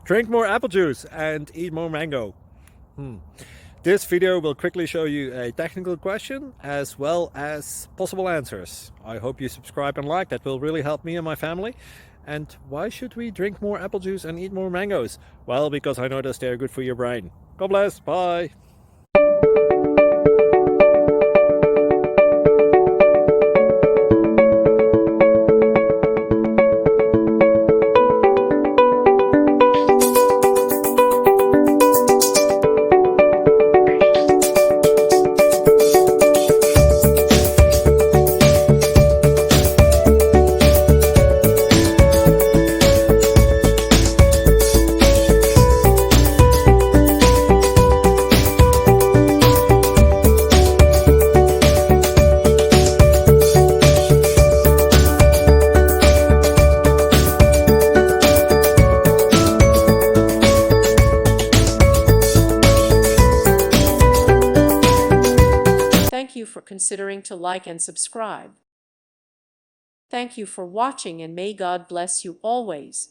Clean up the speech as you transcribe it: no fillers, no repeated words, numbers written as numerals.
Drink more apple juice and eat more mango. This video will quickly show you a technical question as well as possible answers. I hope you subscribe and like, that will really help me and my family. And why should we drink more apple juice and eat more mangoes? Well, because I noticed they're good for your brain. God bless, bye! Thank you for considering to like and subscribe. Thank you for watching, and may God bless you always.